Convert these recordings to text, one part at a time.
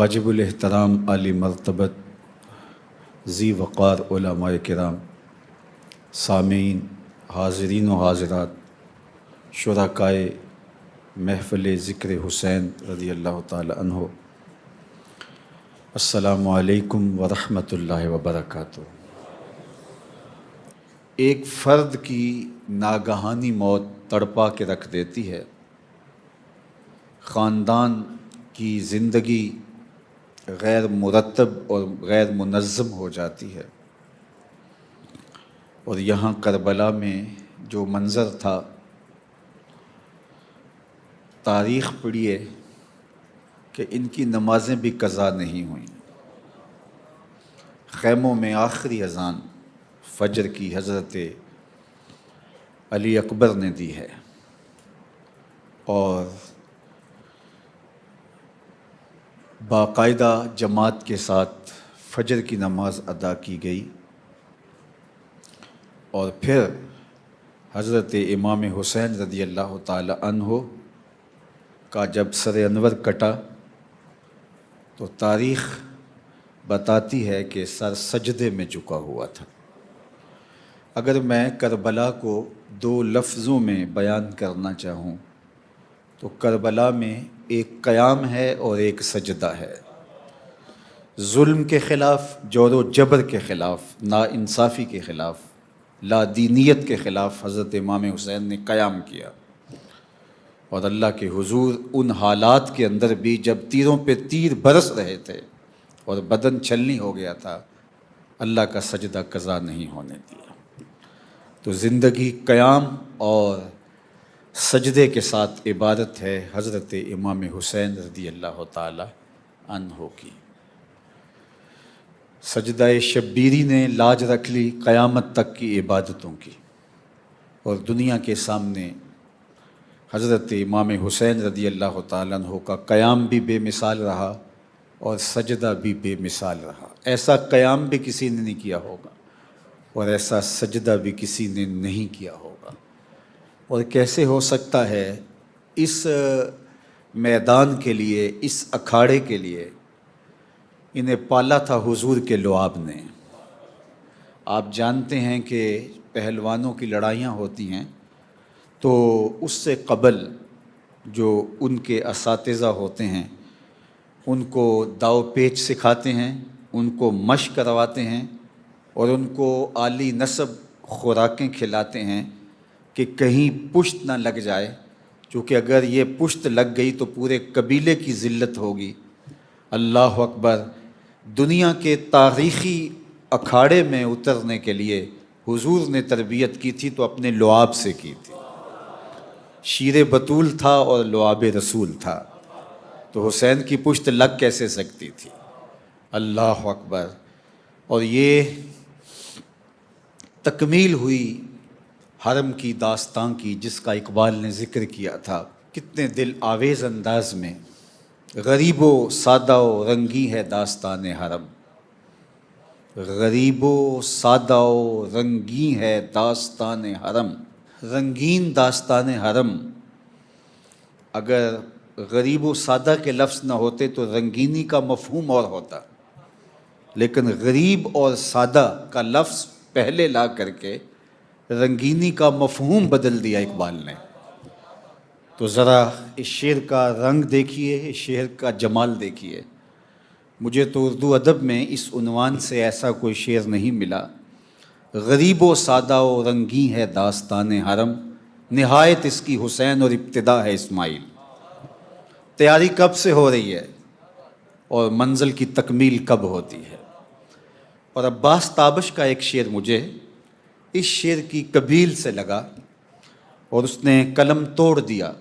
واجب الاحترام علی مرتبت ذی وقار علماء کرام، سامعین، حاضرین و حاضرات، شرکائے محفل ذکر حسین رضی اللہ تعالی عنہ، السلام علیکم ورحمۃ اللہ وبرکاتہ۔ ایک فرد کی ناگہانی موت تڑپا کے رکھ دیتی ہے، خاندان کی زندگی غیر مرتب اور غیر منظم ہو جاتی ہے، اور یہاں کربلا میں جو منظر تھا، تاریخ پڑھیے کہ ان کی نمازیں بھی قضا نہیں ہوئیں۔ خیموں میں آخری اذان فجر کی حضرت علی اکبر نے دی ہے، اور باقاعدہ جماعت کے ساتھ فجر کی نماز ادا کی گئی، اور پھر حضرت امام حسین رضی اللہ تعالی عنہ کا جب سر انور کٹا تو تاریخ بتاتی ہے کہ سر سجدے میں جھکا ہوا تھا۔ اگر میں کربلا کو دو لفظوں میں بیان کرنا چاہوں تو کربلا میں ایک قیام ہے اور ایک سجدہ ہے۔ ظلم کے خلاف، جور و جبر کے خلاف، ناانصافی کے خلاف، لا دینیت کے خلاف حضرت امام حسین نے قیام کیا، اور اللہ کے حضور ان حالات کے اندر بھی جب تیروں پہ تیر برس رہے تھے اور بدن چھلنی ہو گیا تھا، اللہ کا سجدہ قضا نہیں ہونے دیا۔ تو زندگی قیام اور سجدے کے ساتھ عبادت ہے حضرت امام حسین رضی اللہ تعالی عنہ کی۔ سجدہ شبیری نے لاج رکھ لی قیامت تک کی عبادتوں کی، اور دنیا کے سامنے حضرت امام حسین رضی اللہ تعالیٰ عنہ کا قیام بھی بے مثال رہا اور سجدہ بھی بے مثال رہا۔ ایسا قیام بھی کسی نے نہیں کیا ہوگا، اور ایسا سجدہ بھی کسی نے نہیں کیا ہوگا۔ اور کیسے ہو سکتا ہے؟ اس میدان کے لیے، اس اکھاڑے کے لیے انہیں پالا تھا حضور کے لعاب نے۔ آپ جانتے ہیں کہ پہلوانوں کی لڑائیاں ہوتی ہیں تو اس سے قبل جو ان کے اساتذہ ہوتے ہیں ان کو داؤ پیچ سکھاتے ہیں، ان کو مشق کرواتے ہیں، اور ان کو عالی نسب خوراکیں کھلاتے ہیں کہ کہیں پشت نہ لگ جائے، کیونکہ اگر یہ پشت لگ گئی تو پورے قبیلے کی ذلت ہوگی۔ اللہ اکبر! دنیا کے تاریخی اکھاڑے میں اترنے کے لیے حضور نے تربیت کی تھی تو اپنے لعاب سے کی تھی۔ شیر بطول تھا اور لعاب رسول تھا، تو حسین کی پشت لگ کیسے سکتی تھی؟ اللہ اکبر! اور یہ تکمیل ہوئی حرم کی داستان کی، جس کا اقبال نے ذکر کیا تھا کتنے دل آویز انداز میں۔ غریب و سادہ و رنگی ہے داستان حرم، غریب و سادہ و رنگی ہے داستان حرم۔ رنگین داستان حرم، اگر غریب و سادہ کے لفظ نہ ہوتے تو رنگینی کا مفہوم اور ہوتا، لیکن غریب اور سادہ کا لفظ پہلے لا کر کے رنگینی کا مفہوم بدل دیا اقبال نے۔ تو ذرا اس شعر کا رنگ دیکھیے، اس شعر کا جمال دیکھیے۔ مجھے تو اردو ادب میں اس عنوان سے ایسا کوئی شعر نہیں ملا۔ غریب و سادہ و رنگی ہے داستان حرم، نہایت اس کی حسین اور ابتدا ہے اسماعیل۔ تیاری کب سے ہو رہی ہے اور منزل کی تکمیل کب ہوتی ہے؟ اور عباس تابش کا ایک شعر مجھے اس شعر کی قبیل سے لگا، اور اس نے قلم توڑ دیا۔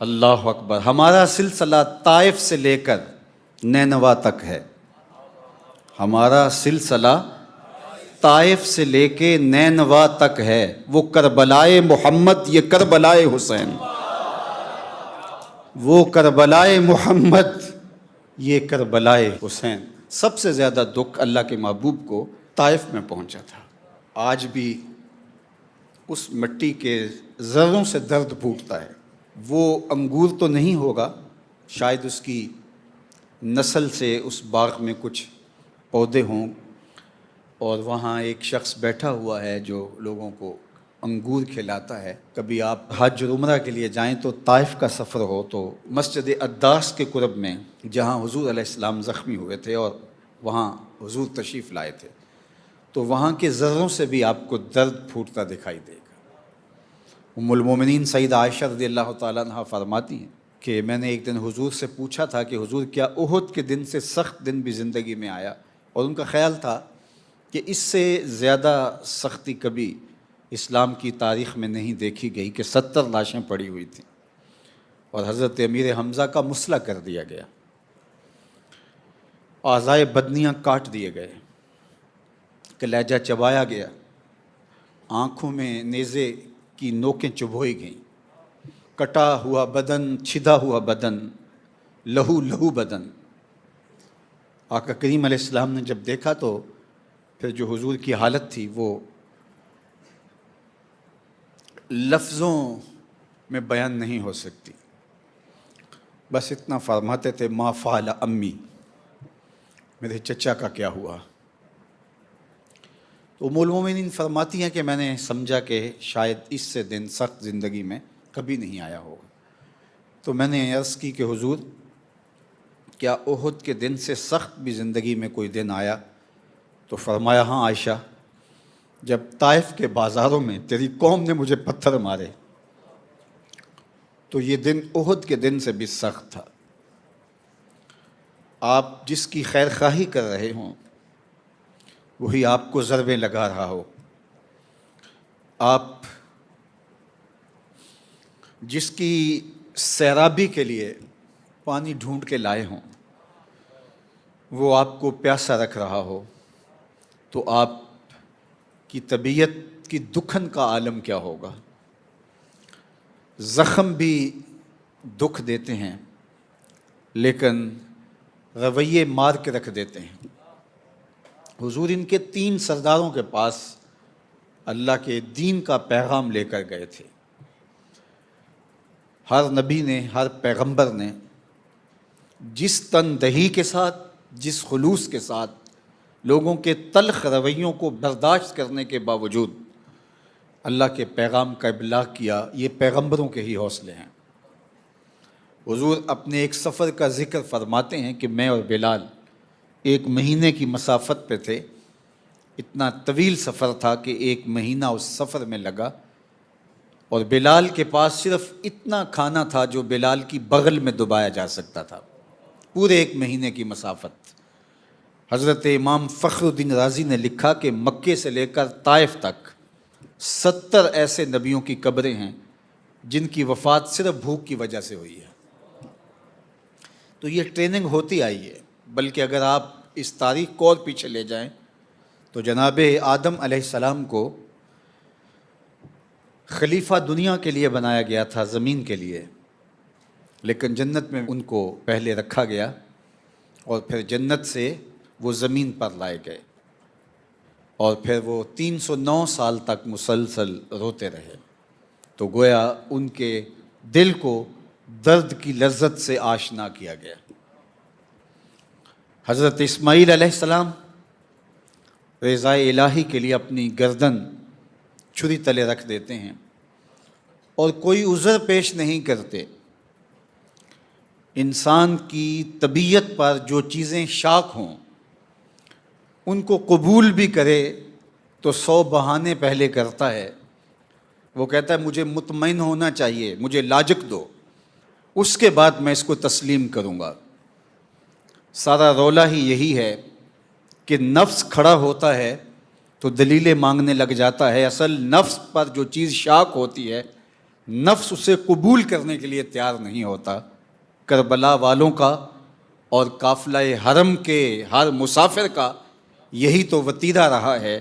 اللہ اکبر! ہمارا سلسلہ طائف سے لے کر نینوا تک ہے، ہمارا سلسلہ طائف سے لے کے نینوا تک ہے، وہ کربلائے محمد، یہ کربلائے حسین، وہ کربلائے محمد، یہ کربلائے حسین۔ سب سے زیادہ دکھ اللہ کے محبوب کو طائف میں پہنچا تھا۔ آج بھی اس مٹی کے ذروں سے درد پھوٹتا ہے۔ وہ انگور تو نہیں ہوگا، شاید اس کی نسل سے اس باغ میں کچھ پودے ہوں اور وہاں ایک شخص بیٹھا ہوا ہے جو لوگوں کو انگور کھلاتا ہے۔ کبھی آپ حج اور عمرہ کے لیے جائیں تو طائف کا سفر ہو تو مسجد عداس کے قرب میں جہاں حضور علیہ السلام زخمی ہوئے تھے اور وہاں حضور تشریف لائے تھے، تو وہاں کے ذروں سے بھی آپ کو درد پھوٹتا دکھائی دے گا۔ ام المومنین سیدہ عائشہ رضی اللہ تعالیٰ عنہ فرماتی ہیں کہ میں نے ایک دن حضور سے پوچھا تھا کہ حضور کیا احد کے دن سے سخت دن بھی زندگی میں آیا؟ اور ان کا خیال تھا کہ اس سے زیادہ سختی کبھی اسلام کی تاریخ میں نہیں دیکھی گئی کہ 70 لاشیں پڑی ہوئی تھیں اور حضرت امیر حمزہ کا مسلح کر دیا گیا، اعضائے بدنیاں کاٹ دیے گئے، کلیجہ چبایا گیا، آنکھوں میں نیزے کی نوکیں چبھوئی گئیں، کٹا ہوا بدن، چھدا ہوا بدن، لہو لہو بدن۔ آقا کریم علیہ السلام نے جب دیکھا تو پھر جو حضور کی حالت تھی وہ لفظوں میں بیان نہیں ہو سکتی، بس اتنا فرماتے تھے ما فعل امی، میرے چچا کا کیا ہوا؟ تو ام المومنین فرماتی ہیں کہ میں نے سمجھا کہ شاید اس سے دن سخت زندگی میں کبھی نہیں آیا ہوگا، تو میں نے عرض کی کہ حضور کیا احد کے دن سے سخت بھی زندگی میں کوئی دن آیا؟ تو فرمایا ہاں عائشہ، جب طائف کے بازاروں میں تیری قوم نے مجھے پتھر مارے تو یہ دن احد کے دن سے بھی سخت تھا۔ آپ جس کی خیر خواہی کر رہے ہوں وہی آپ کو ضربیں لگا رہا ہو، آپ جس کی سیرابی کے لیے پانی ڈھونڈ کے لائے ہوں وہ آپ کو پیاسا رکھ رہا ہو، تو آپ کی طبیعت کی دکھن کا عالم کیا ہوگا؟ زخم بھی دکھ دیتے ہیں لیکن رویے مار کے رکھ دیتے ہیں۔ حضور ان کے 3 سرداروں کے پاس اللہ کے دین کا پیغام لے کر گئے تھے۔ ہر نبی نے، ہر پیغمبر نے جس تندہی کے ساتھ، جس خلوص کے ساتھ لوگوں کے تلخ رویوں کو برداشت کرنے کے باوجود اللہ کے پیغام کا ابلاغ کیا، یہ پیغمبروں کے ہی حوصلے ہیں۔ حضور اپنے ایک سفر کا ذکر فرماتے ہیں کہ میں اور بلال 1 مہینے کی مسافت پہ تھے، اتنا طویل سفر تھا کہ 1 مہینہ اس سفر میں لگا، اور بلال کے پاس صرف اتنا کھانا تھا جو بلال کی بغل میں دبایا جا سکتا تھا، پورے 1 مہینے کی مسافت۔ حضرت امام فخر الدین رازی نے لکھا کہ مکے سے لے کر طائف تک 70 ایسے نبیوں کی قبریں ہیں جن کی وفات صرف بھوک کی وجہ سے ہوئی ہے۔ تو یہ ٹریننگ ہوتی آئی ہے، بلکہ اگر آپ اس تاریخ کو اور پیچھے لے جائیں تو جناب آدم علیہ السلام کو خلیفہ دنیا کے لیے بنایا گیا تھا، زمین کے لیے، لیکن جنت میں ان کو پہلے رکھا گیا اور پھر جنت سے وہ زمین پر لائے گئے، اور پھر وہ 309 سال تک مسلسل روتے رہے، تو گویا ان کے دل کو درد کی لذت سے آشنا کیا گیا۔ حضرت اسماعیل علیہ السلام رضائے الہی کے لیے اپنی گردن چھری تلے رکھ دیتے ہیں اور کوئی عذر پیش نہیں کرتے۔ انسان کی طبیعت پر جو چیزیں شاق ہوں ان کو قبول بھی کرے تو 100 بہانے پہلے کرتا ہے۔ وہ کہتا ہے مجھے مطمئن ہونا چاہیے، مجھے لاجک دو، اس کے بعد میں اس کو تسلیم کروں گا۔ سارا رولا ہی یہی ہے کہ نفس کھڑا ہوتا ہے تو دلیلیں مانگنے لگ جاتا ہے۔ اصل نفس پر جو چیز شاق ہوتی ہے نفس اسے قبول کرنے کے لیے تیار نہیں ہوتا۔ کربلا والوں کا اور قافلہ حرم کے ہر مسافر کا یہی تو وتیرہ رہا ہے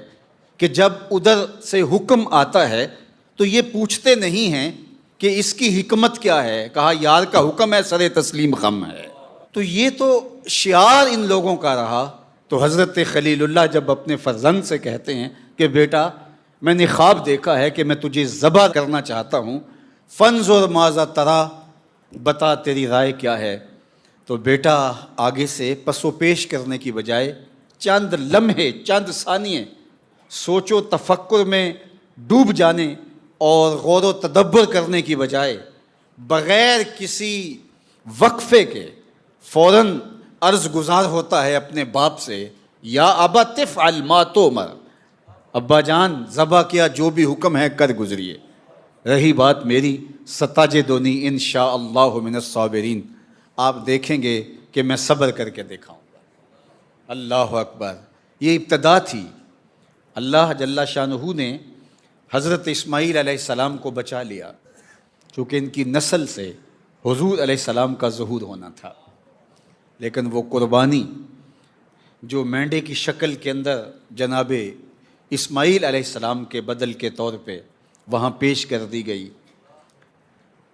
کہ جب ادھر سے حکم آتا ہے تو یہ پوچھتے نہیں ہیں کہ اس کی حکمت کیا ہے، کہا یار کا حکم ہے، سر تسلیم خم ہے۔ تو یہ تو شعار ان لوگوں کا رہا۔ تو حضرت خلیل اللہ جب اپنے فرزند سے کہتے ہیں کہ بیٹا میں نے خواب دیکھا ہے کہ میں تجھے ذبح کرنا چاہتا ہوں، فنظر ماذا ترا، بتا تیری رائے کیا ہے، تو بیٹا آگے سے پس و پیش کرنے کی بجائے چند لمحے، چند ثانیے سوچ و تفکر میں ڈوب جانے اور غور و تدبر کرنے کی بجائے بغیر کسی وقفے کے فوراً عرض گزار ہوتا ہے اپنے باپ سے، یا ابا تفعل ما تؤمر، ابا جان ذبح کیا جو بھی حکم ہے کر گزریے، رہی بات میری ستجدنی انشاءاللہ من الصابرین، آپ دیکھیں گے کہ میں صبر کر کے دکھاؤں گا۔ اللہ اکبر، یہ ابتدا تھی۔ اللہ جل شانہ نے حضرت اسماعیل علیہ السلام کو بچا لیا چونکہ ان کی نسل سے حضور علیہ السلام کا ظہور ہونا تھا، لیکن وہ قربانی جو مینڈے کی شکل کے اندر جناب اسماعیل علیہ السلام کے بدل کے طور پہ وہاں پیش کر دی گئی،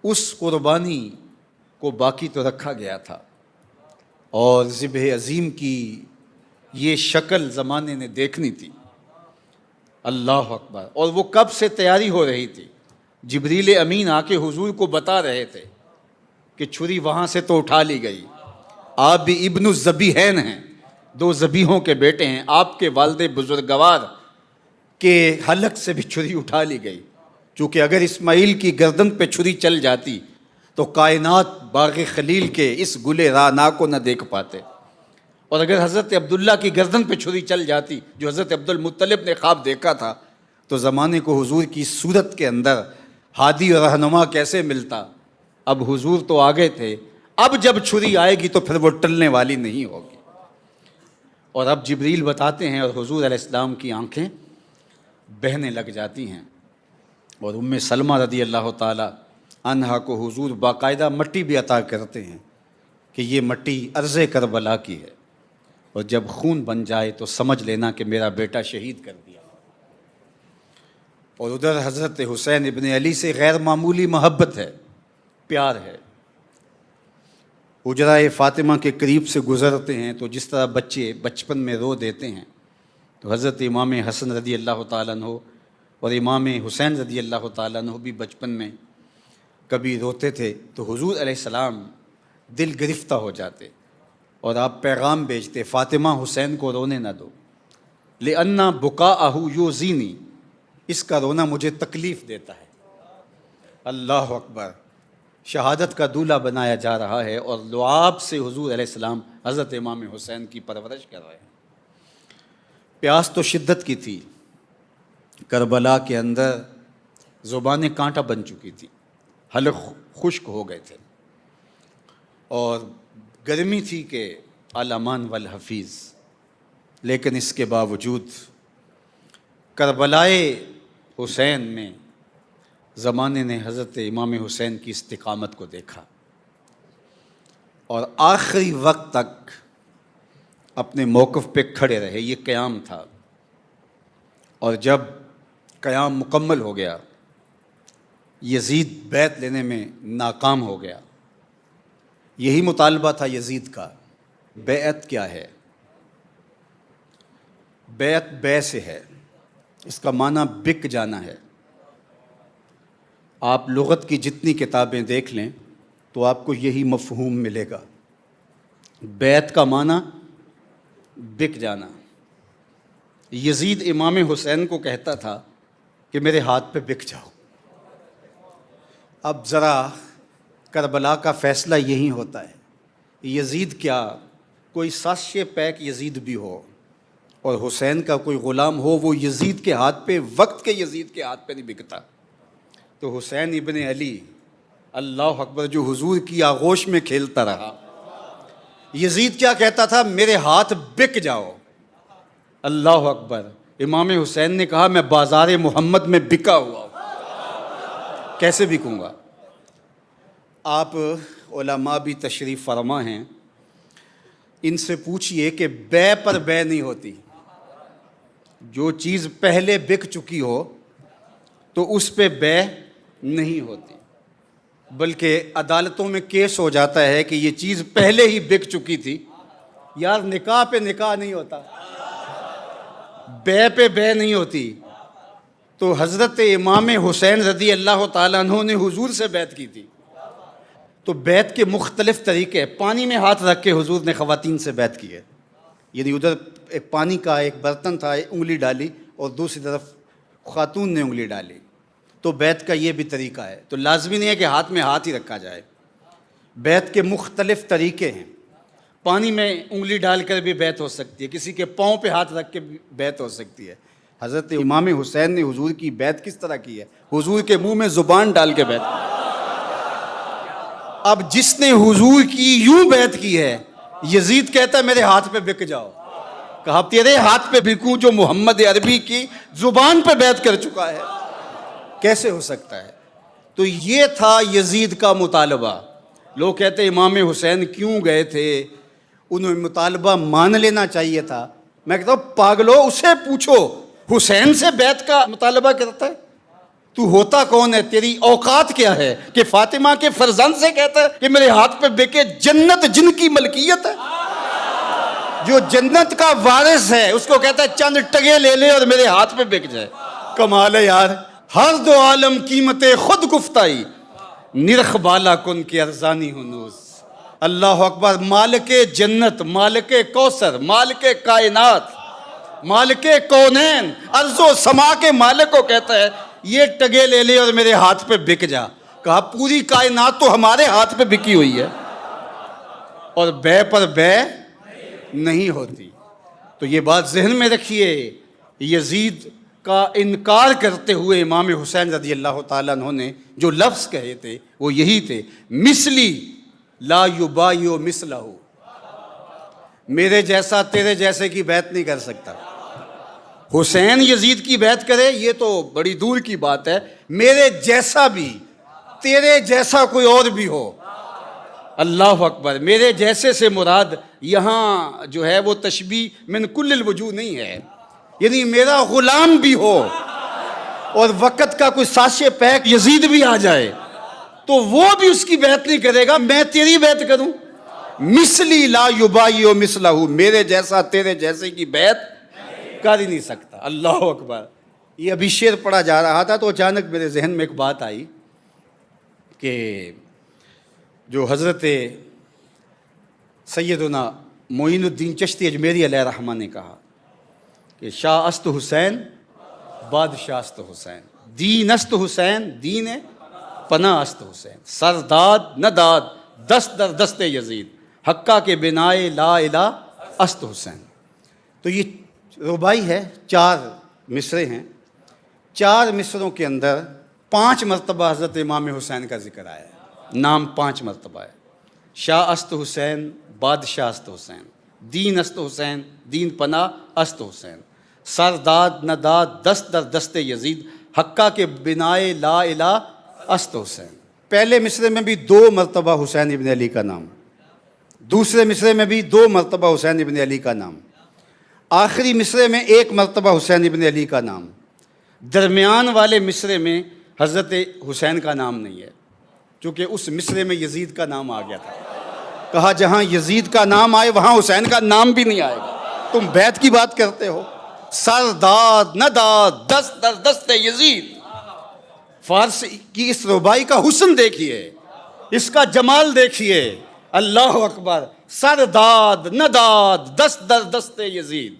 اس قربانی کو باقی تو رکھا گیا تھا، اور ذبح عظیم کی یہ شکل زمانے نے دیکھنی تھی۔ اللہ اکبر، اور وہ کب سے تیاری ہو رہی تھی؟ جبریل امین آ کے حضور کو بتا رہے تھے کہ چھری وہاں سے تو اٹھا لی گئی، آپ بھی ابن الذبیحین ہیں، دو ذبیحوں کے بیٹے ہیں، آپ کے والد بزرگوار کے حلق سے بھی چھری اٹھا لی گئی، چونکہ اگر اسماعیل کی گردن پہ چھری چل جاتی تو کائنات باغ خلیل کے اس گلے رانا کو نہ دیکھ پاتے، اور اگر حضرت عبداللہ کی گردن پہ چھری چل جاتی جو حضرت عبد المطلب نے خواب دیکھا تھا، تو زمانے کو حضور کی صورت کے اندر ہادی اور رہنما کیسے ملتا؟ اب حضور تو آگے تھے، اب جب چھری آئے گی تو پھر وہ ٹلنے والی نہیں ہوگی۔ اور اب جبریل بتاتے ہیں اور حضور علیہ السلام کی آنکھیں بہنے لگ جاتی ہیں، اور ام سلمہ رضی اللہ تعالی عنہا کو حضور باقاعدہ مٹی بھی عطا کرتے ہیں کہ یہ مٹی ارض کربلا کی ہے، اور جب خون بن جائے تو سمجھ لینا کہ میرا بیٹا شہید کر دیا۔ اور ادھر حضرت حسین ابن علی سے غیر معمولی محبت ہے، پیار ہے۔ حجرہ فاطمہ کے قریب سے گزرتے ہیں تو جس طرح بچے بچپن میں رو دیتے ہیں، تو حضرت امام حسن رضی اللہ تعالیٰ عنہ اور امام حسین رضی اللہ تعالیٰ عنہ بھی بچپن میں کبھی روتے تھے تو حضور علیہ السلام دل گرفتہ ہو جاتے اور آپ پیغام بھیجتے، فاطمہ حسین کو رونے نہ دو، لِأَنَّ بُكَاءَهُ يُؤْذِينِي، اس کا رونا مجھے تکلیف دیتا ہے۔ اللہ اکبر، شہادت کا دولہا بنایا جا رہا ہے، اور لعاب سے حضور علیہ السلام حضرت امام حسین کی پرورش کر رہے ہیں۔ پیاس تو شدت کی تھی، کربلا کے اندر زبانیں کانٹا بن چکی تھی، حلق خشک ہو گئے تھے، اور گرمی تھی کہ الامان والحفیظ، لیکن اس کے باوجود کربلائے حسین میں زمانے نے حضرت امام حسین کی استقامت کو دیکھا، اور آخری وقت تک اپنے موقف پہ کھڑے رہے۔ یہ قیام تھا، اور جب قیام مکمل ہو گیا، یزید بیعت لینے میں ناکام ہو گیا۔ یہی مطالبہ تھا یزید کا۔ بیعت کیا ہے؟ بیعت بے سے ہے، اس کا معنی بک جانا ہے۔ آپ لغت کی جتنی کتابیں دیکھ لیں تو آپ کو یہی مفہوم ملے گا۔ بیعت کا معنی بک جانا۔ یزید امام حسین کو کہتا تھا کہ میرے ہاتھ پہ بک جاؤ۔ اب ذرا کربلا کا فیصلہ یہی ہوتا ہے، یزید کیا کوئی سازش پیک یزید بھی ہو اور حسین کا کوئی غلام ہو، وہ یزید کے ہاتھ پہ، وقت کے یزید کے ہاتھ پہ نہیں بکتا۔ تو حسین ابن علی، اللہ اکبر، جو حضور کی آغوش میں کھیلتا رہا، یزید کیا کہتا تھا؟ میرے ہاتھ بک جاؤ۔ اللہ اکبر، امام حسین نے کہا میں بازار محمد میں بکا ہوا ہوں، کیسے بکوں گا؟ آپ علماء بھی تشریف فرما ہیں، ان سے پوچھئے کہ بے پر بے نہیں ہوتی، جو چیز پہلے بک چکی ہو تو اس پہ بے نہیں ہوتی، بلکہ عدالتوں میں کیس ہو جاتا ہے کہ یہ چیز پہلے ہی بک چکی تھی، یار نکاح پہ نکاح نہیں ہوتا، بے پہ بے نہیں ہوتی۔ تو حضرت امام حسین رضی اللہ تعالیٰ عنہ نے حضور سے بیعت کی تھی، تو بیعت کے مختلف طریقے، پانی میں ہاتھ رکھ کے حضور نے خواتین سے بیعت کی ہے، یعنی ادھر ایک پانی کا ایک برتن تھا، ایک انگلی ڈالی اور دوسری طرف خاتون نے انگلی ڈالی، تو بیعت کا یہ بھی طریقہ ہے۔ تو لازمی نہیں ہے کہ ہاتھ میں ہاتھ ہی رکھا جائے، بیعت کے مختلف طریقے ہیں۔ پانی میں انگلی ڈال کر بھی بیعت ہو سکتی ہے، کسی کے پاؤں پہ ہاتھ رکھ کے بھی بیعت ہو سکتی ہے۔ حضرت امام حسین نے حضور کی بیعت کس طرح کی ہے؟ حضور کے منہ میں زبان ڈال کے بیعت کی۔ اب جس نے حضور کی یوں بیعت کی ہے، یزید کہتا ہے میرے ہاتھ پہ بک جاؤ، کہا تیرے ہاتھ پہ بکوں جو محمد عربی کی زبان پہ بیعت کر چکا ہے؟ کیسے ہو سکتا ہے؟ تو یہ تھا یزید کا مطالبہ۔ لوگ کہتے ہیں امام حسین کیوں گئے تھے، انہیں مطالبہ مان لینا چاہیے تھا۔ میں کہتا ہوں پاگلو، اسے پوچھو حسین سے بیعت کا مطالبہ کرتا ہے؟ تو ہوتا کون ہے؟ تیری اوقات کیا ہے کہ فاطمہ کے فرزند سے کہتا ہے کہ میرے ہاتھ پہ بکے؟ جنت جن کی ملکیت ہے، جو جنت کا وارث ہے، اس کو کہتا ہے چند ٹگے لے لے اور میرے ہاتھ پہ بک جائے۔ کمال ہے یار، ہر دو عالم قیمت خود گفتائی، نرخ بالا کن کی ارزانی ہنوز۔ اللہ اکبر، مالک جنت، مالک کوثر، مالک کائنات، مالک کونین، ارض و سما کے مالک کو کہتا ہے یہ ٹگے لے لے اور میرے ہاتھ پہ بک جا۔ کہا پوری کائنات تو ہمارے ہاتھ پہ بکی ہوئی ہے، اور بے پر بے نہیں ہوتی۔ تو یہ بات ذہن میں رکھیے، یزید کا انکار کرتے ہوئے امام حسین رضی اللہ تعالیٰ عنہ نے جو لفظ کہے تھے وہ یہی تھے، مثلی لا یبایع مثلہ، میرے جیسا تیرے جیسے کی بیعت نہیں کر سکتا۔ حسین یزید کی بیعت کرے یہ تو بڑی دور کی بات ہے، میرے جیسا بھی، تیرے جیسا کوئی اور بھی ہو۔ اللہ اکبر، میرے جیسے سے مراد یہاں جو ہے وہ تشبیہ من کل الوجوہ نہیں ہے، یعنی میرا غلام بھی ہو اور وقت کا کوئی سازش پیک یزید بھی آ جائے تو وہ بھی اس کی بیعت نہیں کرے گا، میں تیری بیعت کروں۔ مثلی لا یبایع مثلہ، میرے جیسا تیرے جیسے کی بیعت کر ہی نہیں سکتا۔ اللہ اکبر۔ یہ ابھی شعر پڑھا جا رہا تھا تو اچانک میرے ذہن میں ایک بات آئی کہ جو حضرت سیدنا معین الدین چشتی اجمیری علیہ رحمہ نے کہا کہ شاہ است حسین بادشاہ است حسین، دین است حسین دین پناہ است حسین، سرداد نہ داد دست در دست یزید، حقہ کے بنائے لا الہ است حسین۔ تو یہ ربائی ہے، 4 مصرے ہیں، 4 مصروں کے اندر 5 مرتبہ حضرت امام حسین کا ذکر آیا ہے، نام 5 مرتبہ ہے۔ شاہ است حسین، بادشاہ است حسین، دین است حسین، دین پناہ است حسین، سرداد نہ داد دست در دست یزید، حقہ کے بنائے لا الہ است حسین۔ پہلے مصرے میں بھی 2 مرتبہ حسین ابن علی کا نام، دوسرے مصرے میں بھی 2 مرتبہ حسین ابن علی کا نام، آخری مصرے میں 1 مرتبہ حسین ابن علی کا نام، درمیان والے مصرے میں حضرت حسین کا نام نہیں ہے، چونکہ اس مصرے میں یزید کا نام آ گیا تھا۔ کہا جہاں یزید کا نام آئے وہاں حسین کا نام بھی نہیں آئے گا، تم بیعت کی بات کرتے ہو۔ سرداد نہ داد دست در دست یزید، فارسی کی اس ربائی کا حسن دیکھیے، اس کا جمال دیکھیے۔ اللہ اکبر، سرداد نہ داد دست در دست یزید،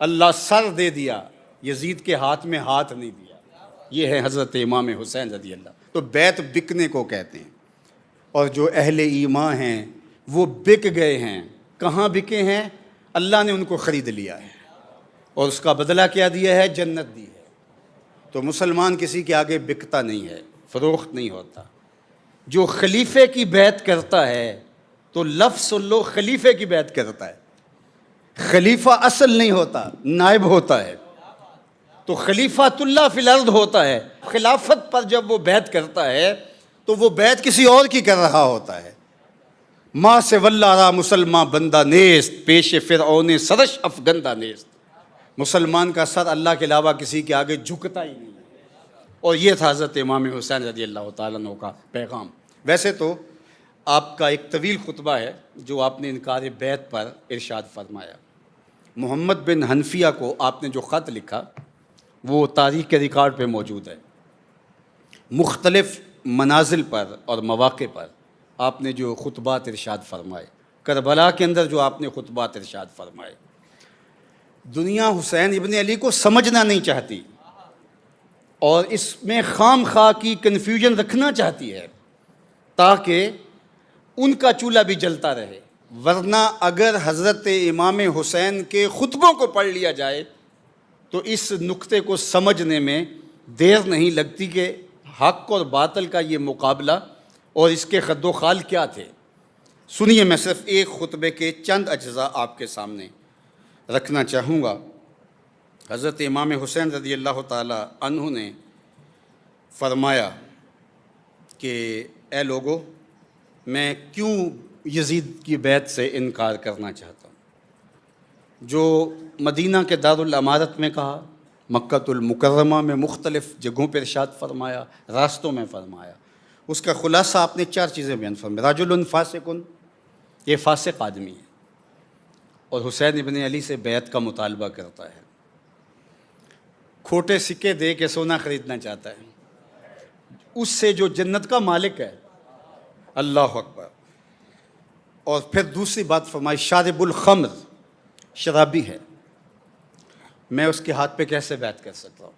اللہ سر دے دیا، یزید کے ہاتھ میں ہاتھ نہیں دیا۔ یہ ہے حضرت امام حسین رضی اللہ۔ تو بیعت بکنے کو کہتے ہیں، اور جو اہل ایمان ہیں وہ بک گئے ہیں۔ کہاں بکے ہیں؟ اللہ نے ان کو خرید لیا ہے اور اس کا بدلہ کیا دیا ہے؟ جنت دی ہے۔ تو مسلمان کسی کے آگے بکتا نہیں ہے، فروخت نہیں ہوتا۔ جو خلیفے کی بیعت کرتا ہے تو لفظ سن لو، خلیفے کی بیعت کرتا ہے، خلیفہ اصل نہیں ہوتا، نائب ہوتا ہے۔ تو خلیفۃ اللہ فی الارض ہوتا ہے، خلافت پر جب وہ بیعت کرتا ہے تو وہ بیعت کسی اور کی کر رہا ہوتا ہے۔ ماں سے واللہ را مسلمان بندہ نیست، پیش فرعون سرش افگندہ نیست، مسلمان کا سر اللہ کے علاوہ کسی کے آگے جھکتا ہی نہیں ہے۔ اور یہ تھا حضرت امام حسین رضی اللہ تعالیٰ عنہ کا پیغام۔ ویسے تو آپ کا ایک طویل خطبہ ہے جو آپ نے انکار بیعت پر ارشاد فرمایا۔ محمد بن حنفیہ کو آپ نے جو خط لکھا وہ تاریخ کے ریکارڈ پہ موجود ہے۔ مختلف منازل پر اور مواقع پر آپ نے جو خطبات ارشاد فرمائے، کربلا کے اندر جو آپ نے خطبات ارشاد فرمائے، دنیا حسین ابن علی کو سمجھنا نہیں چاہتی اور اس میں خام خواہ کی کنفیوژن رکھنا چاہتی ہے تاکہ ان کا چولہا بھی جلتا رہے، ورنہ اگر حضرت امام حسین کے خطبوں کو پڑھ لیا جائے تو اس نقطے کو سمجھنے میں دیر نہیں لگتی کہ حق اور باطل کا یہ مقابلہ اور اس کے خد و خال کیا تھے۔ سنیے، میں صرف ایک خطبے کے چند اجزاء آپ کے سامنے رکھنا چاہوں گا۔ حضرت امام حسین رضی اللہ تعالی عنہ نے فرمایا کہ اے لوگو، میں کیوں یزید کی بیعت سے انکار کرنا چاہتا ہوں؟ جو مدینہ کے دارالامارت میں کہا، مکۃ المکرمہ میں مختلف جگہوں پر ارشاد فرمایا، راستوں میں فرمایا، اس کا خلاصہ آپ نے 4 چیزیں بیان فرمائی۔ رجل فاسق، یہ فاسق آدمی ہے اور حسین ابن علی سے بیعت کا مطالبہ کرتا ہے، کھوٹے سکے دے کے سونا خریدنا چاہتا ہے، اس سے جو جنت کا مالک ہے، اللہ اکبر۔ اور پھر دوسری بات فرمائی، شارب الخمر، شرابی ہے، میں اس کے ہاتھ پہ کیسے بیعت کر سکتا ہوں؟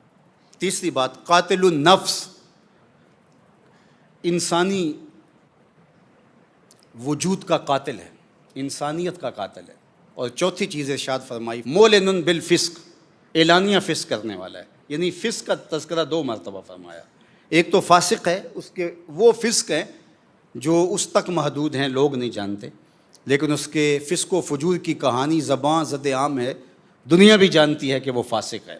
تیسری بات، قاتل النفس، انسانی وجود کا قاتل ہے، انسانیت کا قاتل ہے۔ اور چوتھی چیز ارشاد فرمائی، مولن بالفسق، اعلانیہ فسق کرنے والا ہے، یعنی فسق کا تذکرہ 2 مرتبہ فرمایا۔ ایک تو فاسق ہے، اس کے وہ فسق ہیں جو اس تک محدود ہیں، لوگ نہیں جانتے، لیکن اس کے فسق و فجور کی کہانی زباں زد عام ہے، دنیا بھی جانتی ہے کہ وہ فاسق ہے۔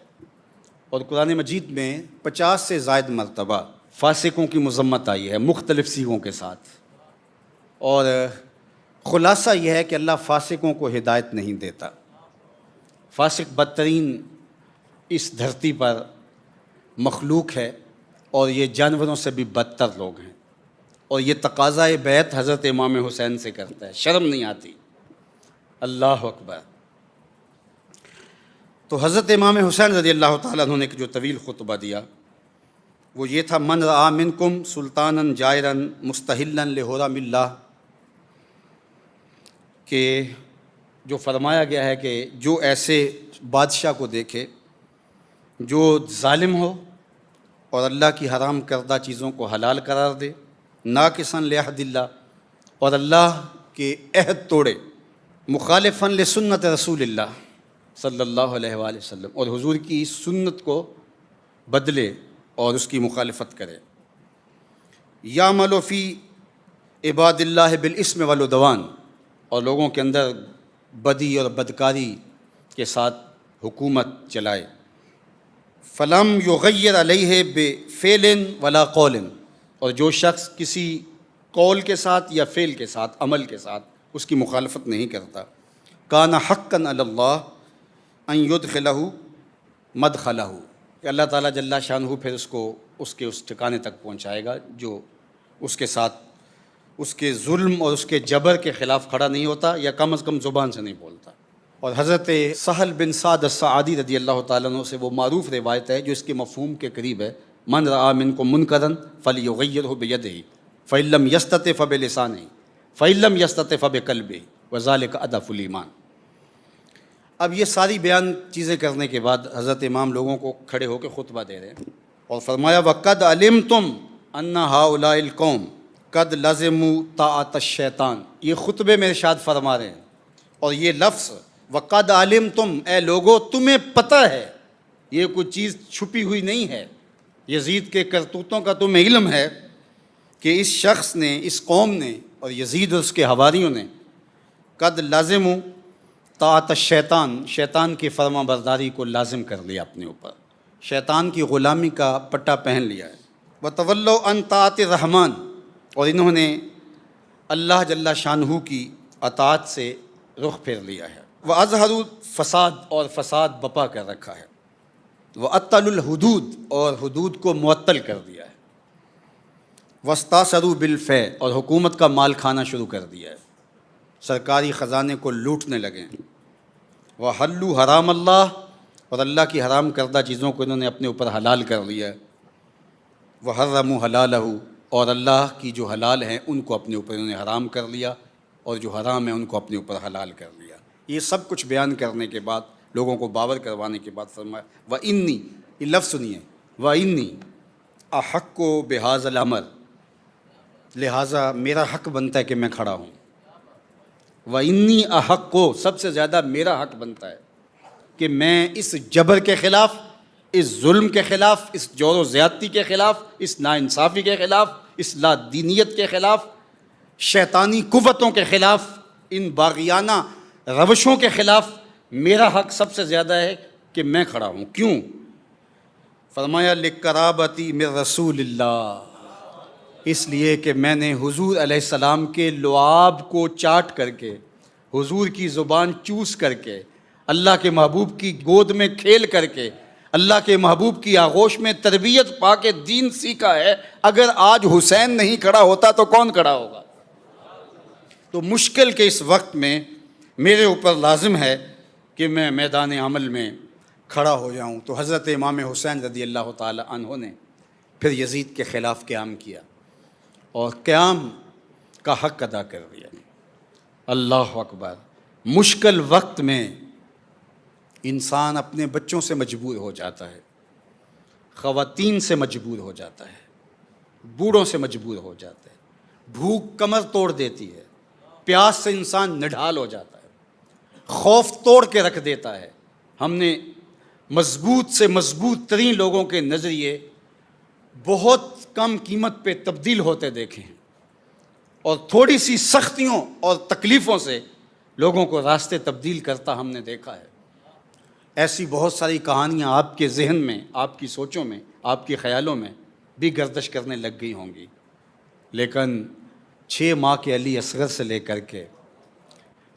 اور قرآن مجید میں 50 سے زائد مرتبہ فاسقوں کی مذمت آئی ہے مختلف صیغوں کے ساتھ، اور خلاصہ یہ ہے کہ اللہ فاسقوں کو ہدایت نہیں دیتا۔ فاسق بدترین اس دھرتی پر مخلوق ہے اور یہ جانوروں سے بھی بدتر لوگ ہیں، اور یہ تقاضۂ بیعت حضرت امام حسین سے کرتا ہے، شرم نہیں آتی، اللہ اکبر۔ تو حضرت امام حسین رضی اللہ تعالیٰ عنہ نے جو طویل خطبہ دیا وہ یہ تھا، من رآ منکم سلطانا جائرا مستحلا لحرم اللہ، کہ جو فرمایا گیا ہے کہ جو ایسے بادشاہ کو دیکھے جو ظالم ہو اور اللہ کی حرام کردہ چیزوں کو حلال قرار دے، ناقصاً لعہد اللہ، اور اللہ کے عہد توڑے، مخالفاً لسنت رسول اللہ صلی اللہ علیہ وآلہ وسلم، اور حضور کی سنت کو بدلے اور اس کی مخالفت کرے، یعمل فی عباد اللہ بالاسم والعدوان، اور لوگوں کے اندر بدی اور بدکاری کے ساتھ حکومت چلائے، فلم یغیر علیہ بفعل ولا قول، اور جو شخص کسی قول کے ساتھ یا فعل کے ساتھ، عمل کے ساتھ اس کی مخالفت نہیں کرتا، کان حقا علی اللہ ان یدخلہ مدخلہ، کہ اللہ تعالیٰ جل شانہ پھر اس کو اس کے اس ٹھکانے تک پہنچائے گا جو اس کے ساتھ اس کے ظلم اور اس کے جبر کے خلاف کھڑا نہیں ہوتا، یا کم از کم زبان سے نہیں بولتا۔ اور حضرت سہل بن سعد الساعدی رضی اللہ تعالیٰ عنہ سے وہ معروف روایت ہے جو اس کے مفہوم کے قریب ہے، من رآ منکم منکرا فلیغیرہ بیدہ فإن لم یستطع فبلسانہ فإن لم یستطع فبقلبہ وذلک اضعف الایمان۔ اب یہ ساری بیان چیزیں کرنے کے بعد حضرت امام لوگوں کو کھڑے ہو کے خطبہ دے رہے ہیں، اور فرمایا، وَقَدْ عَلِمْتُمْ أَنَّ هَؤُلَاءِ الْقَوْمَ قَدْ لَزِمُوا طَاعَةَ الشَّيْطَانِ، یہ خطبے میں ارشاد فرما رہے ہیں، اور یہ لفظ وَقَدْ عَلِمْتُمْ، اے لوگو تمہیں پتہ ہے، یہ کوئی چیز چھپی ہوئی نہیں ہے، یزید کے کرتوتوں کا تمہیں علم ہے کہ اس شخص نے، اس قوم نے، اور یزید اور اس کے حواریوں نے قد لازموا طاعت الشیطان، شیطان کی فرما برداری کو لازم کر لیا، اپنے اوپر شیطان کی غلامی کا پٹا پہن لیا ہے، وتولوا عن طاعت الرحمن، اور انہوں نے اللہ جل شانہ کی اطاعت سے رخ پھیر لیا ہے، واظہروا فساد، اور فساد بپا کر رکھا ہے، واطلوا الحدود، اور حدود کو معطل کر دیا ہے، واستاثروا بالفیع، اور حکومت کا مال کھانا شروع کر دیا ہے، سرکاری خزانے کو لوٹنے لگے، وحلوا حرام اللہ، اور اللہ کی حرام کردہ چیزوں کو انہوں نے اپنے اوپر حلال کر لیا ہے، وحرموا حلالہ، اور اللہ کی جو حلال ہیں ان کو اپنے اوپر انہوں نے حرام کر لیا، اور جو حرام ہیں ان کو اپنے اوپر حلال کر لیا۔ یہ سب کچھ بیان کرنے کے بعد، لوگوں کو باور کروانے کے بعد فرمایا وَإِنِّي، یہ لفظ سنیے، وَإِنِّي أَحَقُّ بِهَذَا الْأَمْرِ، لہٰذا میرا حق بنتا ہے کہ میں کھڑا ہوں۔ وَإِنِّي أَحَقُّ، سب سے زیادہ میرا حق بنتا ہے کہ میں اس جبر کے خلاف، اس ظلم کے خلاف، اس جور و زیادتی کے خلاف، اس ناانصافی کے خلاف، اس لا دینیت کے خلاف، شیطانی قوتوں کے خلاف، ان باغیانہ روشوں کے خلاف میرا حق سب سے زیادہ ہے کہ میں کھڑا ہوں۔ کیوں؟ فرمایا لِقَرَابَتِي مِن رسول اللہ، اس لیے کہ میں نے حضور علیہ السلام کے لعاب کو چاٹ کر کے، حضور کی زبان چوس کر کے، اللہ کے محبوب کی گود میں کھیل کر کے، اللہ کے محبوب کی آغوش میں تربیت پا کے دین سیکھا ہے۔ اگر آج حسین نہیں کھڑا ہوتا تو کون کھڑا ہوگا؟ تو مشکل کے اس وقت میں میرے اوپر لازم ہے کہ میں میدان عمل میں کھڑا ہو جاؤں۔ تو حضرت امام حسین رضی اللہ تعالی عنہ نے پھر یزید کے خلاف قیام کیا اور قیام کا حق ادا کر دیا۔ اللہ اکبر۔ مشکل وقت میں انسان اپنے بچوں سے مجبور ہو جاتا ہے، خواتین سے مجبور ہو جاتا ہے، بوڑھوں سے مجبور ہو جاتا ہے، بھوک کمر توڑ دیتی ہے، پیاس سے انسان نڈھال ہو جاتا ہے، خوف توڑ کے رکھ دیتا ہے۔ ہم نے مضبوط سے مضبوط ترین لوگوں کے نظریے بہت کم قیمت پہ تبدیل ہوتے دیکھے ہیں، اور تھوڑی سی سختیوں اور تکلیفوں سے لوگوں کو راستے تبدیل کرتا ہم نے دیکھا ہے۔ ایسی بہت ساری کہانیاں آپ کے ذہن میں، آپ کی سوچوں میں، آپ کے خیالوں میں بھی گردش کرنے لگ گئی ہوں گی، لیکن 6 ماہ کے علی اصغر سے لے کر کے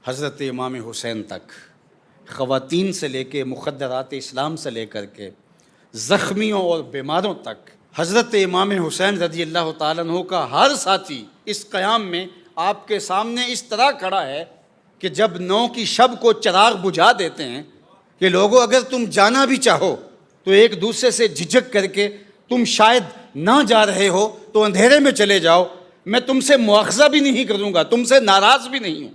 حضرت امام حسین تک، خواتین سے لے کے مخدرات اسلام سے لے کر کے زخمیوں اور بیماروں تک، حضرت امام حسین رضی اللہ تعالیٰ عنہ کا ہر ساتھی اس قیام میں آپ کے سامنے اس طرح کھڑا ہے کہ جب 9 کی شب کو چراغ بجھا دیتے ہیں کہ لوگوں اگر تم جانا بھی چاہو تو ایک دوسرے سے جھجک کر کے تم شاید نہ جا رہے ہو تو اندھیرے میں چلے جاؤ، میں تم سے مواخذہ بھی نہیں کروں گا، تم سے ناراض بھی نہیں ہوں،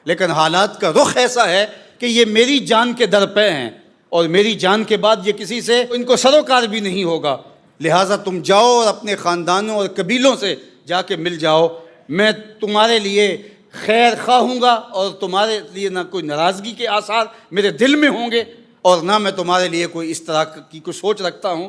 لیکن حالات کا رخ ایسا ہے کہ یہ میری جان کے در پہ ہیں، اور میری جان کے بعد یہ کسی سے ان کو سروکار بھی نہیں ہوگا، لہٰذا تم جاؤ اور اپنے خاندانوں اور قبیلوں سے جا کے مل جاؤ، میں تمہارے لیے خیر خواہ ہوں گا، اور تمہارے لیے نہ کوئی ناراضگی کے آثار میرے دل میں ہوں گے، اور نہ میں تمہارے لیے کوئی اس طرح کی کوئی سوچ رکھتا ہوں۔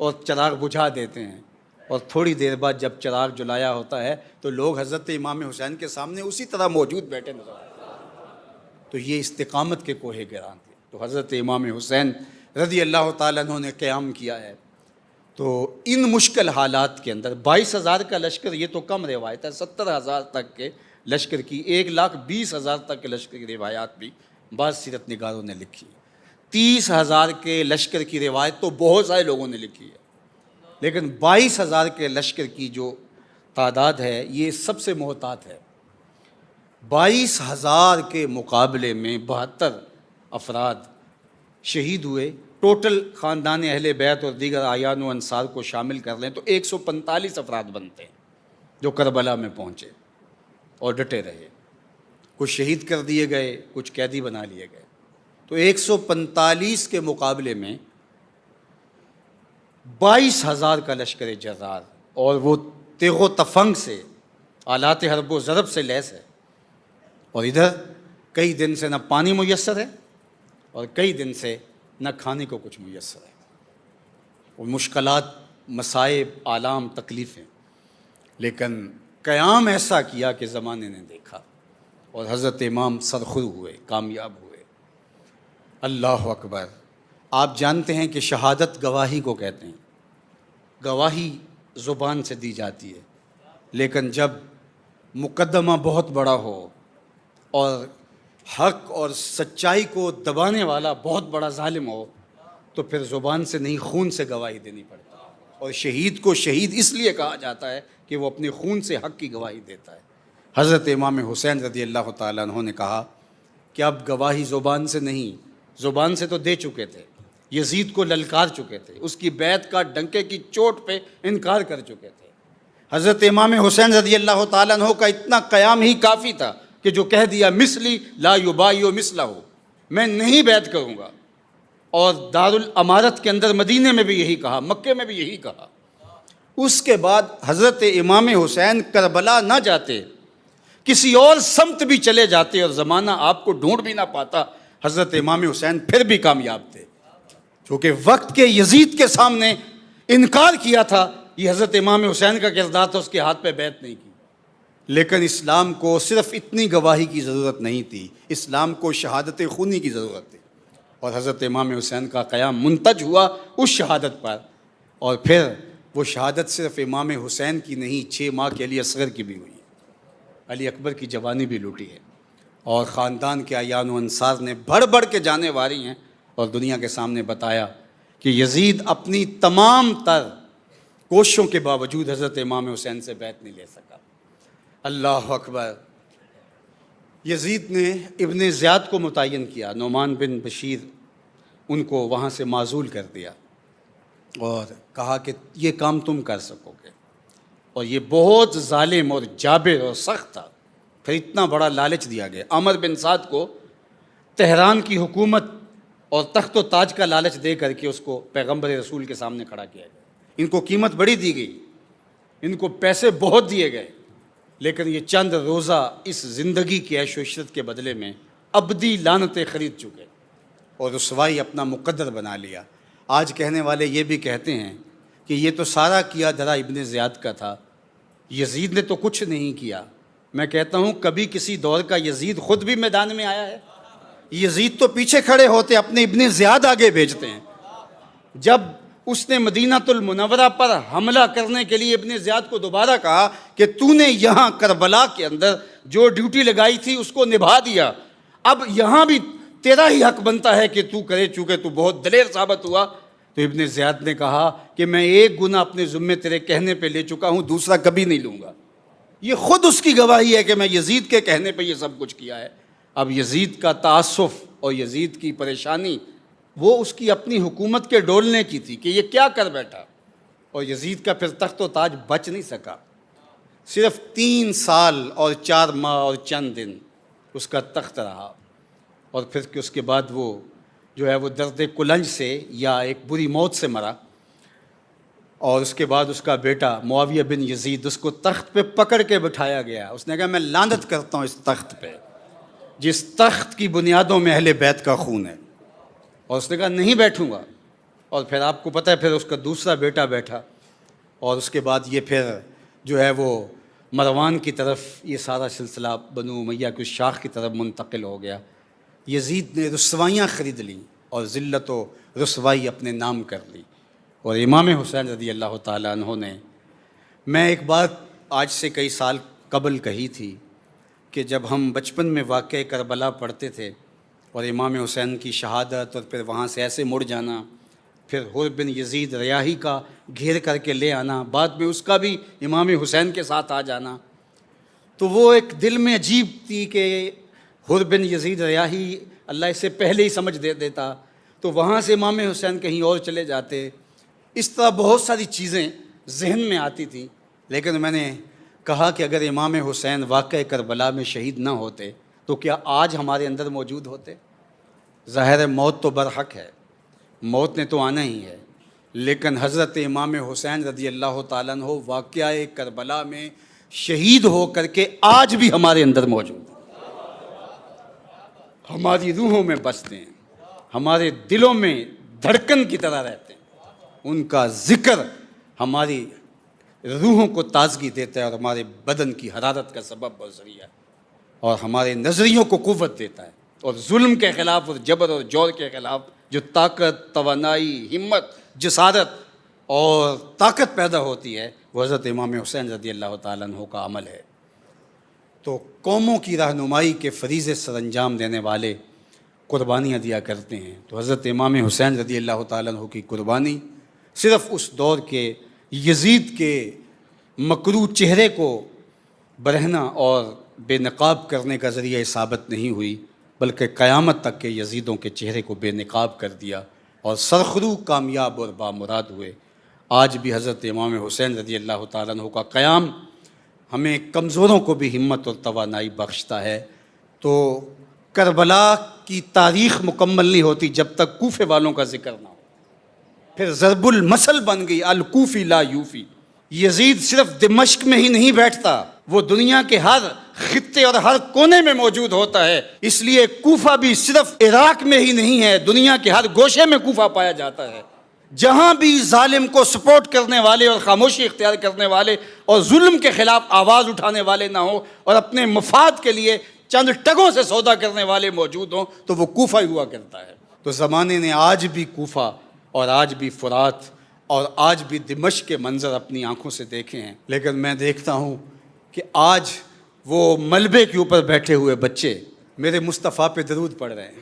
اور چراغ بجھا دیتے ہیں، اور تھوڑی دیر بعد جب چراغ جلایا ہوتا ہے تو لوگ حضرت امام حسین کے سامنے اسی طرح موجود بیٹھے نظر آتے ہیں۔ تو یہ استقامت کے کوہ گران تھے۔ تو حضرت امام حسین رضی اللہ تعالیٰ عنہ نے قیام کیا ہے۔ تو ان مشکل حالات کے اندر 22,000 کا لشکر، یہ تو کم روایت ہے، 70,000 تک کے لشکر کی، 1,20,000 تک کے لشکر کی روایات بھی بعض سیرت نگاروں نے لکھی۔ 30,000 کے لشکر کی روایت تو بہت سارے لوگوں نے لکھی ہے، لیکن 22,000 کے لشکر کی جو تعداد ہے یہ سب سے محتاط ہے۔ 22,000 کے مقابلے میں 72 افراد شہید ہوئے۔ ٹوٹل خاندان اہل بیت اور دیگر اعیان و انصار کو شامل کر لیں تو 145 افراد بنتے ہیں جو کربلا میں پہنچے اور ڈٹے رہے۔ کچھ شہید کر دیے گئے، کچھ قیدی بنا لیے گئے۔ تو 145 کے مقابلے میں 22,000 کا لشکر جرار، اور وہ تیغ و تفنگ سے، آلات حرب و ضرب سے لیس ہے، اور ادھر کئی دن سے نہ پانی میسر ہے اور کئی دن سے نہ کھانے کو کچھ میسر ہے، اور مشکلات، مصائب، آلام، تکلیفیں، لیکن قیام ایسا کیا کہ زمانے نے دیکھا، اور حضرت امام سرخرو ہوئے، کامیاب ہوئے۔ اللہ اکبر۔ آپ جانتے ہیں کہ شہادت گواہی کو کہتے ہیں۔ گواہی زبان سے دی جاتی ہے، لیکن جب مقدمہ بہت بڑا ہو اور حق اور سچائی کو دبانے والا بہت بڑا ظالم ہو تو پھر زبان سے نہیں، خون سے گواہی دینی پڑتی ہے۔ اور شہید کو شہید اس لیے کہا جاتا ہے کہ وہ اپنے خون سے حق کی گواہی دیتا ہے۔ حضرت امام حسین رضی اللہ تعالیٰ عنہ نے کہا کہ اب گواہی زبان سے نہیں، زبان سے تو دے چکے تھے، یزید کو للکار چکے تھے، اس کی بیعت کا ڈنکے کی چوٹ پہ انکار کر چکے تھے، حضرت امام حسین رضی اللہ تعالیٰ عنہ کا اتنا قیام ہی کافی تھا کہ جو کہہ دیا مثلی لا یبایع مثلہ، میں نہیں بیعت کروں گا. اور دارالامارت کے اندر مدینے میں بھی یہی کہا، مکے میں بھی یہی کہا. اس کے بعد حضرت امام حسین کربلا نہ جاتے، کسی اور سمت بھی چلے جاتے اور زمانہ آپ کو ڈھونڈ بھی نہ پاتا، حضرت امام حسین پھر بھی کامیاب تھے. چونکہ وقت کے یزید کے سامنے انکار کیا تھا، یہ حضرت امام حسین کا کردار تھا، اس کے ہاتھ پہ بیعت نہیں کی. لیکن اسلام کو صرف اتنی گواہی کی ضرورت نہیں تھی، اسلام کو شہادت خونی کی ضرورت تھی. اور حضرت امام حسین کا قیام منتج ہوا اس شہادت پر. اور پھر وہ شہادت صرف امام حسین کی نہیں، 6 ماہ کے علی اصغر کی بھی ہوئی ہے، علی اکبر کی جوانی بھی لوٹی ہے. اور خاندان کے اعیان و انصار نے بڑھ بڑھ کے جانے والی ہیں اور دنیا کے سامنے بتایا کہ یزید اپنی تمام تر کوششوں کے باوجود حضرت امام حسین سے بیعت نہیں لے سکا. اللہ اکبر. یزید نے ابن زیاد کو متعین کیا، نعمان بن بشیر، ان کو وہاں سے معزول کر دیا اور کہا کہ یہ کام تم کر سکو گے. اور یہ بہت ظالم اور جابر اور سخت تھا. پھر اتنا بڑا لالچ دیا گیا. عمر بن سعد کو تہران کی حکومت اور تخت و تاج کا لالچ دے کر کے اس کو پیغمبر رسول کے سامنے کھڑا کیا گیا. ان کو قیمت بڑی دی گئی، ان کو پیسے بہت دیے گئے، لیکن یہ چند روزہ اس زندگی کی عیش و عشرت کے بدلے میں ابدی لعنتیں خرید چکے اور رسوائی اپنا مقدر بنا لیا. آج کہنے والے یہ بھی کہتے ہیں کہ یہ تو سارا کیا دھرا ابن زیاد کا تھا، یزید نے تو کچھ نہیں کیا. میں کہتا ہوں کبھی کسی دور کا یزید خود بھی میدان میں آیا ہے؟ یزید تو پیچھے کھڑے ہوتے، اپنے ابن زیاد آگے بھیجتے ہیں. جب اس نے مدینہ المنورہ پر حملہ کرنے کے لیے ابن زیاد کو دوبارہ کہا کہ تو نے یہاں کربلا کے اندر جو ڈیوٹی لگائی تھی اس کو نبھا دیا، اب یہاں بھی تیرا ہی حق بنتا ہے کہ تو کرے، چونکہ تو بہت دلیر ثابت ہوا. تو ابن زیاد نے کہا کہ میں ایک گناہ اپنے ذمے تیرے کہنے پہ لے چکا ہوں، دوسرا کبھی نہیں لوں گا. یہ خود اس کی گواہی ہے کہ میں یزید کے کہنے پہ یہ سب کچھ کیا ہے. اب یزید کا تعصف اور یزید کی پریشانی وہ اس کی اپنی حکومت کے ڈولنے کی تھی کہ یہ کیا کر بیٹھا. اور یزید کا پھر تخت و تاج بچ نہیں سکا. صرف 3 سال اور 4 ماہ اور چند دن اس کا تخت رہا. اور پھر کہ اس کے بعد وہ جو ہے وہ درد کلنج سے یا ایک بری موت سے مرا. اور اس کے بعد اس کا بیٹا معاویہ بن یزید، اس کو تخت پہ پکڑ کے بٹھایا گیا. اس نے کہا میں لعنت کرتا ہوں اس تخت پہ جس تخت کی بنیادوں میں اہل بیت کا خون ہے. اور اس نے کہا نہیں بیٹھوں گا. اور پھر آپ کو پتہ ہے پھر اس کا دوسرا بیٹا بیٹھا. اور اس کے بعد یہ پھر جو ہے وہ مروان کی طرف یہ سارا سلسلہ بنو امیہ کی شاخ کی طرف منتقل ہو گیا. یزید نے رسوائیاں خرید لیں اور ذلت و رسوائی اپنے نام کر لی. اور امام حسین رضی اللہ تعالیٰ عنہ نے، میں ایک بات آج سے کئی سال قبل کہی تھی کہ جب ہم بچپن میں واقعہ کربلا پڑھتے تھے اور امام حسین کی شہادت اور پھر وہاں سے ایسے مڑ جانا، پھر حر بن یزید ریاحی کا گھیر کر کے لے آنا، بعد میں اس کا بھی امام حسین کے ساتھ آ جانا، تو وہ ایک دل میں عجیب تھی کہ حر بن یزید ریاحی اللہ اسے پہلے ہی سمجھ دے دیتا تو وہاں سے امام حسین کہیں اور چلے جاتے. اس طرح بہت ساری چیزیں ذہن میں آتی تھیں. لیکن میں نے کہا کہ اگر امام حسین واقعہ کربلا میں شہید نہ ہوتے تو کیا آج ہمارے اندر موجود ہوتے؟ ظاہر ہے موت تو برحق ہے، موت نے تو آنا ہی ہے، لیکن حضرت امام حسین رضی اللہ تعالیٰ عنہ واقعہ کربلا میں شہید ہو کر کے آج بھی ہمارے اندر موجود ہیں، ہماری روحوں میں بستے ہیں، ہمارے دلوں میں دھڑکن کی طرح رہتے ہیں. ان کا ذکر ہماری روحوں کو تازگی دیتا ہے اور ہمارے بدن کی حرارت کا سبب اور ذریعہ ہے اور ہمارے نظریوں کو قوت دیتا ہے. اور ظلم کے خلاف اور جبر اور جور کے خلاف جو طاقت، توانائی، ہمت، جسارت اور طاقت پیدا ہوتی ہے وہ حضرت امام حسین رضی اللہ تعالیٰ عنہ کا عمل ہے. تو قوموں کی رہنمائی کے فریضے سر انجام دینے والے قربانیاں دیا کرتے ہیں. تو حضرت امام حسین رضی اللہ تعالیٰ عنہ کی قربانی صرف اس دور کے یزید کے مکروہ چہرے کو برہنہ اور بے نقاب کرنے کا ذریعہ ثابت نہیں ہوئی، بلکہ قیامت تک کے یزیدوں کے چہرے کو بے نقاب کر دیا اور سرخرو کامیاب اور بامراد ہوئے. آج بھی حضرت امام حسین رضی اللہ تعالیٰ عنہ کا قیام ہمیں کمزوروں کو بھی ہمت اور توانائی بخشتا ہے۔ تو کربلا کی تاریخ مکمل نہیں ہوتی جب تک کوفے والوں کا ذکر نہ ہو۔ پھر ضرب المثل بن گئی الکوفی لا یوفی۔ یزید صرف دمشق میں ہی نہیں بیٹھتا، وہ دنیا کے ہر خطے اور ہر کونے میں موجود ہوتا ہے۔ اس لیے کوفہ بھی صرف عراق میں ہی نہیں ہے، دنیا کے ہر گوشے میں کوفہ پایا جاتا ہے۔ جہاں بھی ظالم کو سپورٹ کرنے والے اور خاموشی اختیار کرنے والے اور ظلم کے خلاف آواز اٹھانے والے نہ ہوں اور اپنے مفاد کے لیے چند ٹگوں سے سودا کرنے والے موجود ہوں تو وہ کوفہ ہی ہوا کرتا ہے۔ تو زمانے نے آج بھی کوفہ اور آج بھی فرات اور آج بھی دمشق کے منظر اپنی آنکھوں سے دیکھے ہیں، لیکن میں دیکھتا ہوں کہ آج وہ ملبے کے اوپر بیٹھے ہوئے بچے میرے مصطفیٰ پہ درود پڑھ رہے ہیں۔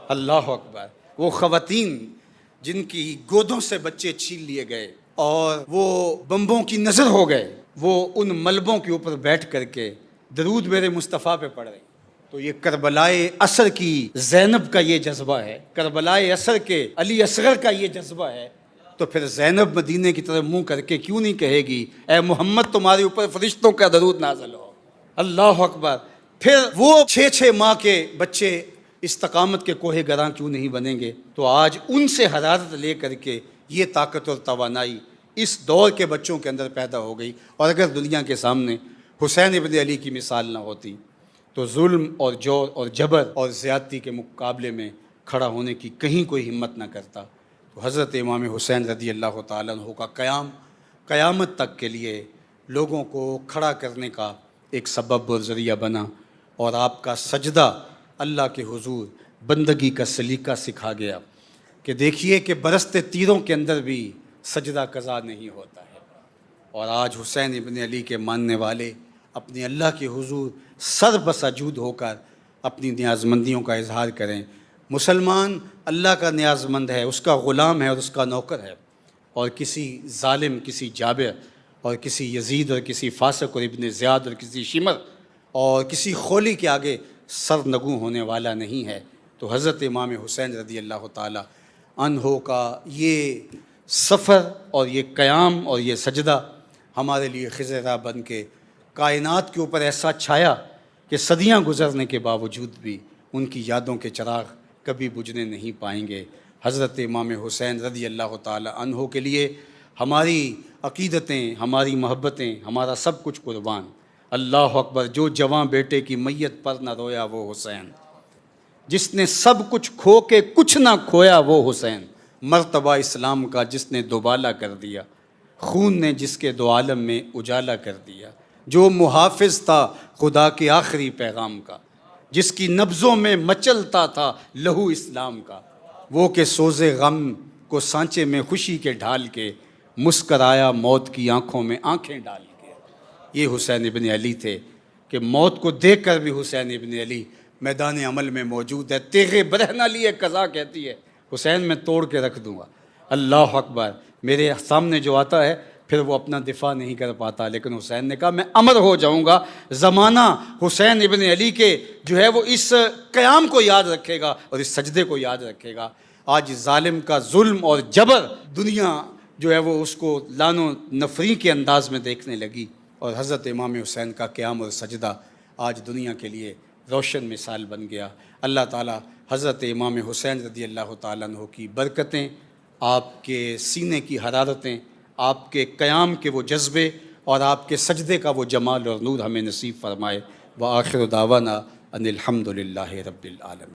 اللہ اکبر۔ وہ خواتین جن کی گودوں سے بچے چھین لیے گئے اور وہ بمبوں کی نظر ہو گئے، وہ ان ملبوں کے اوپر بیٹھ کر کے درود میرے مصطفیٰ پہ پڑھ رہے ہیں۔ تو یہ کربلائے اثر کی زینب کا یہ جذبہ ہے، کربلائے اثر کے علی اصغر کا یہ جذبہ ہے، تو پھر زینب مدینے کی طرف منہ کر کے کیوں نہیں کہے گی اے محمد تمہارے اوپر فرشتوں کا درود نازل ہو۔ اللہ اکبر۔ پھر وہ 6 ماہ کے بچے استقامت کے کوہ گراں کیوں نہیں بنیں گے؟ تو آج ان سے حرارت لے کر کے یہ طاقت اور توانائی اس دور کے بچوں کے اندر پیدا ہو گئی۔ اور اگر دنیا کے سامنے حسین ابن علی کی مثال نہ ہوتی تو ظلم اور جور اور جبر اور زیادتی کے مقابلے میں کھڑا ہونے کی کہیں کوئی ہمت نہ کرتا۔ تو حضرت امام حسین رضی اللہ تعالیٰ عنہ کا قیام قیامت تک کے لیے لوگوں کو کھڑا کرنے کا ایک سبب اور ذریعہ بنا، اور آپ کا سجدہ اللہ کے حضور بندگی کا سلیقہ سکھا گیا کہ دیکھیے کہ برستے تیروں کے اندر بھی سجدہ قضا نہیں ہوتا ہے۔ اور آج حسین ابن علی کے ماننے والے اپنے اللہ کے حضور سر بسجود ہو کر اپنی نیازمندیوں کا اظہار کریں۔ مسلمان اللہ کا نیازمند ہے، اس کا غلام ہے اور اس کا نوکر ہے، اور کسی ظالم، کسی جابر اور کسی یزید اور کسی فاسق اور ابن زیاد اور کسی شمر اور کسی خولی کے آگے سر نگوں ہونے والا نہیں ہے۔ تو حضرت امام حسین رضی اللہ تعالی عنہ کا یہ سفر اور یہ قیام اور یہ سجدہ ہمارے لیے خضر بن کے کائنات کے اوپر ایسا چھایا کہ صدیاں گزرنے کے باوجود بھی ان کی یادوں کے چراغ کبھی بجھنے نہیں پائیں گے۔ حضرت امام حسین رضی اللہ تعالی عنہ کے لیے ہماری عقیدتیں، ہماری محبتیں، ہمارا سب کچھ قربان۔ اللہ اکبر۔ جو جواں بیٹے کی میت پر نہ رویا وہ حسین، جس نے سب کچھ کھو کے کچھ نہ کھویا وہ حسین، مرتبہ اسلام کا جس نے دوبالا کر دیا، خون نے جس کے دو عالم میں اجالا کر دیا، جو محافظ تھا خدا کے آخری پیغام کا، جس کی نبضوں میں مچلتا تھا لہو اسلام کا، وہ کہ سوز غم کو سانچے میں خوشی کے ڈھال کے مسکرایا موت کی آنکھوں میں آنکھیں ڈال کے۔ یہ حسین ابن علی تھے کہ موت کو دیکھ کر بھی حسین ابن علی میدان عمل میں موجود ہے۔ تیغے برہنہ لیے قضا کہتی ہے حسین میں توڑ کے رکھ دوں گا۔ اللہ اکبر۔ میرے سامنے جو آتا ہے پھر وہ اپنا دفاع نہیں کر پاتا، لیکن حسین نے کہا میں امر ہو جاؤں گا، زمانہ حسین ابن علی کے جو ہے وہ اس قیام کو یاد رکھے گا اور اس سجدے کو یاد رکھے گا۔ آج ظالم کا ظلم اور جبر دنیا جو ہے وہ اس کو لعن و نفری کے انداز میں دیکھنے لگی، اور حضرت امام حسین کا قیام اور سجدہ آج دنیا کے لیے روشن مثال بن گیا۔ اللہ تعالی حضرت امام حسین رضی اللہ تعالیٰ عنہ کی برکتیں، آپ کے سینے کی حرارتیں، آپ کے قیام کے وہ جذبے اور آپ کے سجدے کا وہ جمال اور نور ہمیں نصیب فرمائے۔ وآخر دعوانا ان الحمد للہ رب العالمین۔